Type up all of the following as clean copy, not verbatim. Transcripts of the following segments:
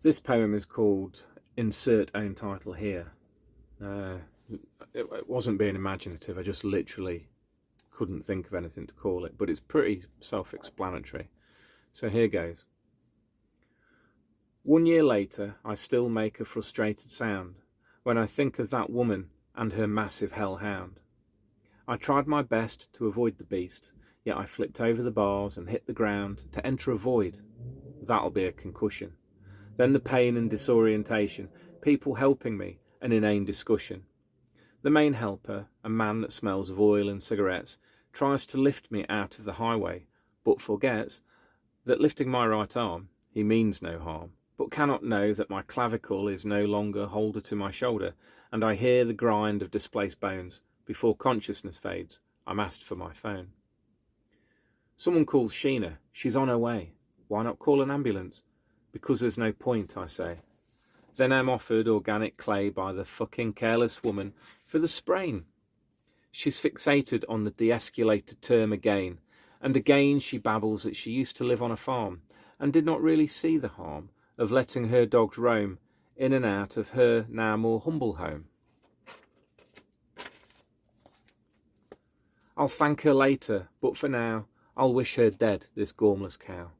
This poem is called Insert Own Title Here. It wasn't being imaginative, I just literally couldn't think of anything to call it, but it's pretty self-explanatory. So here goes. 1 year later, I still make a frustrated sound when I think of that woman and her massive hellhound. I tried my best to avoid the beast, yet I flipped over the bars and hit the ground to enter a void. That'll be a concussion. Then the pain and disorientation, people helping me, an inane discussion. The main helper, a man that smells of oil and cigarettes, tries to lift me out of the highway, but forgets that lifting my right arm, he means no harm, but cannot know that my clavicle is no longer holder to my shoulder, and I hear the grind of displaced bones. Before consciousness fades, I'm asked for my phone. Someone calls Sheena. She's on her way. Why not call an ambulance? Because there's no point, I say. Then I'm offered organic clay by the fucking careless woman for the sprain. She's fixated on the de-escalated term again, and again she babbles that she used to live on a farm and did not really see the harm of letting her dogs roam in and out of her now more humble home. I'll thank her later, but for now I'll wish her dead, this gormless cow.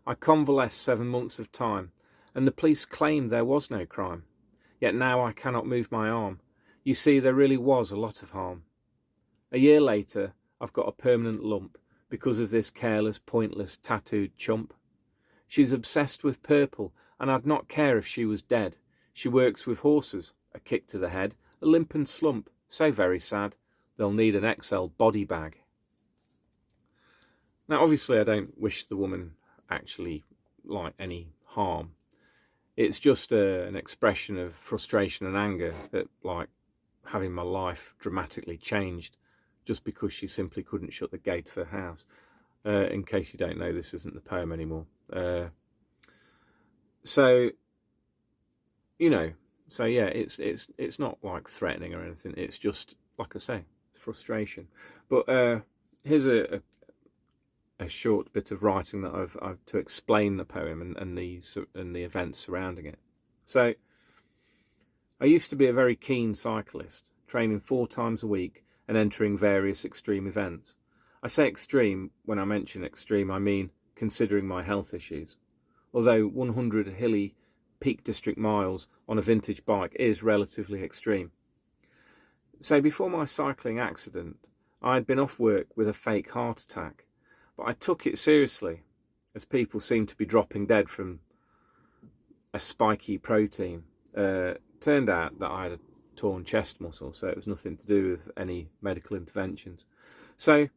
I convalesced 7 months of time, and the police claimed there was no crime. Yet now I cannot move my arm. You see, there really was a lot of harm. A year later, I've got a permanent lump because of this careless, pointless, tattooed chump. She's obsessed with purple, and I'd not care if she was dead. She works with horses, a kick to the head, a limp and slump, so very sad. They'll need an XL body bag. Now, obviously, I don't wish the woman actually like any harm. It's just an expression of frustration and anger at like having my life dramatically changed just because she simply couldn't shut the gate of her house. In case you don't know, this isn't the poem anymore. So yeah, it's not like threatening or anything. It's just, like I say, frustration. But here's a short bit of writing that I've to explain the poem and the events surrounding it. So, I used to be a very keen cyclist, training 4 times a week and entering various extreme events. I say extreme. When I mention extreme, I mean considering my health issues. Although 100 hilly Peak District miles on a vintage bike is relatively extreme. So before my cycling accident, I had been off work with a fake heart attack, but I took it seriously, as people seem to be dropping dead from a spiky protein. Turned out that I had a torn chest muscle, so it was nothing to do with any medical interventions. So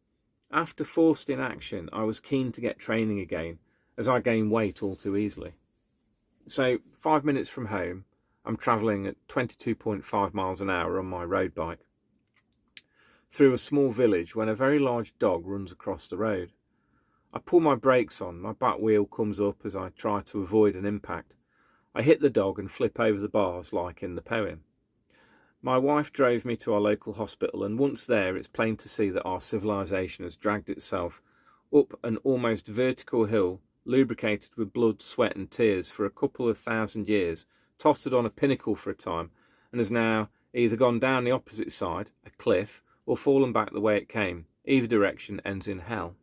after forced inaction, I was keen to get training again, as I gain weight all too easily. So 5 minutes from home, I'm travelling at 22.5 miles an hour on my road bike through a small village when a very large dog runs across the road. I pull my brakes on, my back wheel comes up as I try to avoid an impact. I hit the dog and flip over the bars like in the poem. My wife drove me to our local hospital, and once there it's plain to see that our civilization has dragged itself up an almost vertical hill, lubricated with blood, sweat and tears for a couple of 1,000 years, tottered on a pinnacle for a time, and has now either gone down the opposite side, a cliff, or fallen back the way it came. Either direction ends in hell.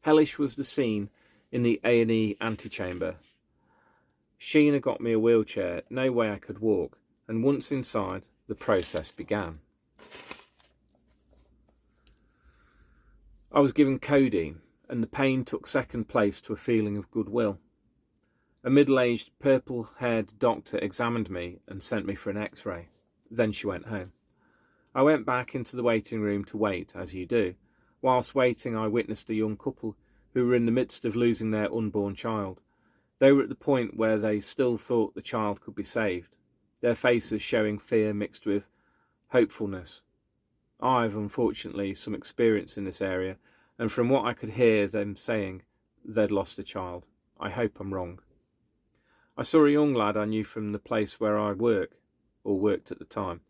Hellish was the scene in the A&E antechamber. Sheena got me a wheelchair, no way I could walk, and once inside, the process began. I was given codeine, and the pain took second place to a feeling of goodwill. A middle-aged, purple-haired doctor examined me and sent me for an X-ray. Then she went home. I went back into the waiting room to wait, as you do. Whilst waiting, I witnessed a young couple who were in the midst of losing their unborn child. They were at the point where they still thought the child could be saved, their faces showing fear mixed with hopefulness. I've, unfortunately, some experience in this area, and from what I could hear them saying, they'd lost a child. I hope I'm wrong. I saw a young lad I knew from the place where I worked at the time.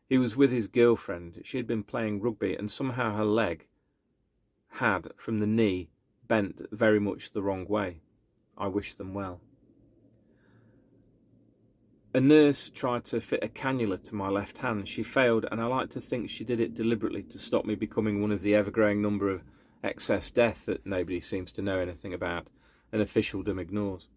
He was with his girlfriend. She had been playing rugby, and somehow her leg had, from the knee, bent very much the wrong way. I wish them well. A nurse tried to fit a cannula to my left hand. She failed, and I like to think she did it deliberately to stop me becoming one of the ever-growing number of excess death that nobody seems to know anything about and officialdom ignores.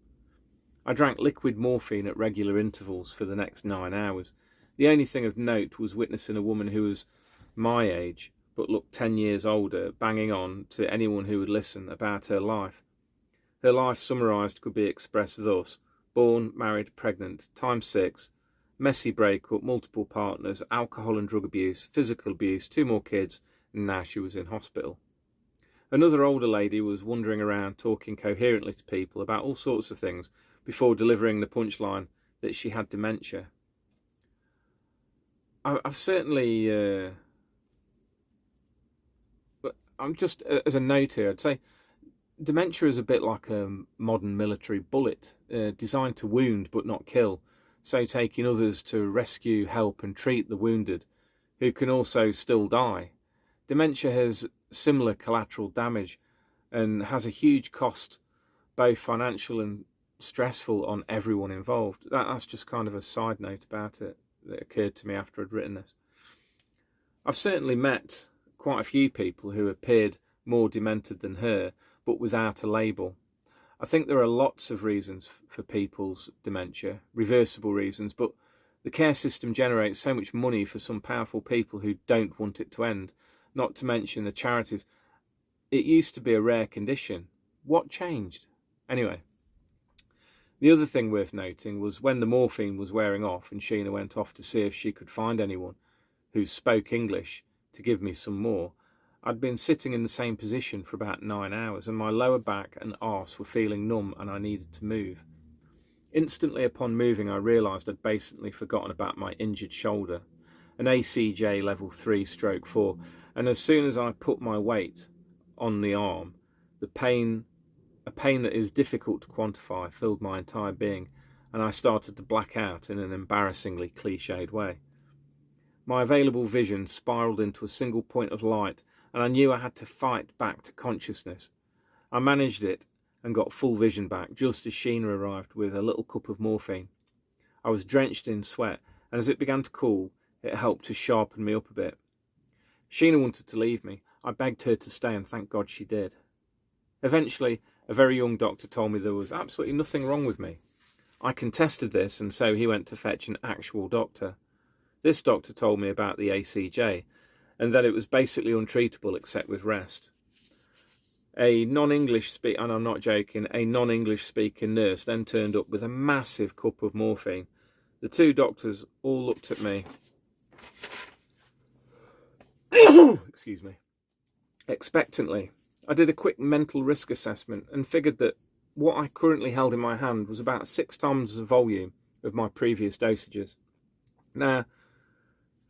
I drank liquid morphine at regular intervals for the next 9 hours. The only thing of note was witnessing a woman who was my age but looked 10 years older banging on to anyone who would listen about her life. Her life summarised could be expressed thus: born, married, pregnant, times 6, messy breakup, multiple partners, alcohol and drug abuse, physical abuse, 2 more kids, and now she was in hospital. Another older lady was wandering around talking coherently to people about all sorts of things before delivering the punchline that she had dementia. I've certainly... I'm just, as a note here, I'd say dementia is a bit like a modern military bullet, designed to wound but not kill, so taking others to rescue, help and treat the wounded, who can also still die. Dementia has similar collateral damage and has a huge cost, both financial and stressful, on everyone involved. That's just kind of a side note about it that occurred to me after I'd written this. I've certainly met quite a few people who appeared more demented than her, but without a label. I think there are lots of reasons for people's dementia, reversible reasons, but the care system generates so much money for some powerful people who don't want it to end, not to mention the charities. It used to be a rare condition. What changed? Anyway, the other thing worth noting was when the morphine was wearing off and Sheena went off to see if she could find anyone who spoke English to give me some more, I'd been sitting in the same position for about 9 hours and my lower back and arse were feeling numb and I needed to move. Instantly upon moving, I realised I'd basically forgotten about my injured shoulder, an ACJ level 3/4, and as soon as I put my weight on the arm, a pain that is difficult to quantify filled my entire being, and I started to black out in an embarrassingly cliched way. My available vision spiralled into a single point of light, and I knew I had to fight back to consciousness. I managed it and got full vision back just as Sheena arrived with a little cup of morphine. I was drenched in sweat, and as it began to cool, it helped to sharpen me up a bit. Sheena wanted to leave me. I begged her to stay, and thank God she did. Eventually, a very young doctor told me there was absolutely nothing wrong with me. I contested this, and so he went to fetch an actual doctor. This doctor told me about the ACJ, and that it was basically untreatable except with rest. And I'm not joking, a non-English speaking nurse then turned up with a massive cup of morphine. The 2 doctors all looked at me, excuse me, expectantly. I did a quick mental risk assessment and figured that what I currently held in my hand was about 6 times the volume of my previous dosages. Now,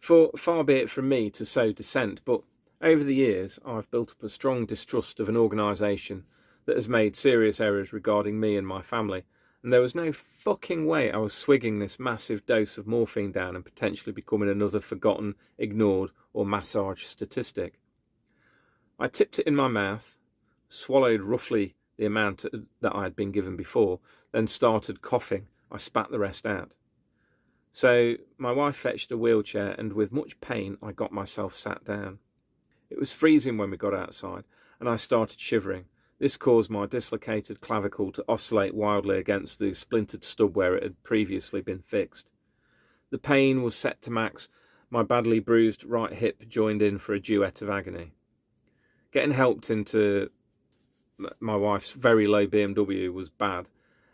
far be it from me to sow dissent, but over the years I've built up a strong distrust of an organisation that has made serious errors regarding me and my family, and there was no fucking way I was swigging this massive dose of morphine down and potentially becoming another forgotten, ignored or massaged statistic. I tipped it in my mouth, swallowed roughly the amount that I had been given before, then started coughing. I spat the rest out. So my wife fetched a wheelchair, and with much pain I got myself sat down. It was freezing when we got outside, and I started shivering. This caused my dislocated clavicle to oscillate wildly against the splintered stub where it had previously been fixed. The pain was set to max. My badly bruised right hip joined in for a duet of agony. Getting helped into my wife's very low BMW was bad.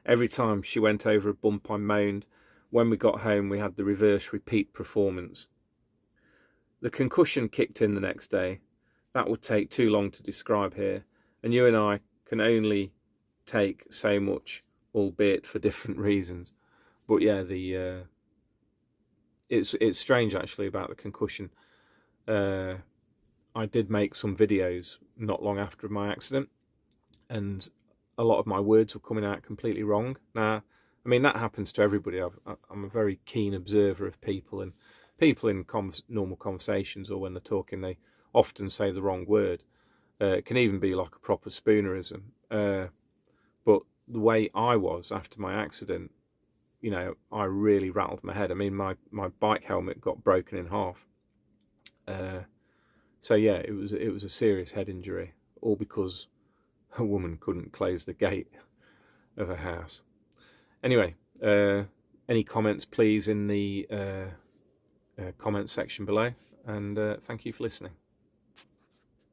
Every time she went over a bump I moaned. When we got home we had the reverse repeat performance. The concussion kicked in the next day. That would take too long to describe here, and you and I can only take so much, albeit for different reasons. But yeah, it's strange actually about the concussion. I did make some videos not long after my accident, and a lot of my words were coming out completely wrong. Now, I mean, that happens to everybody. I'm a very keen observer of people, and people in normal conversations or when they're talking, they often say the wrong word. It can even be like a proper spoonerism. But the way I was after my accident, you know, I really rattled my head. I mean, my bike helmet got broken in half. So yeah, it was a serious head injury, all because a woman couldn't close the gate of a house. Anyway, any comments, please, in the comment section below, and thank you for listening.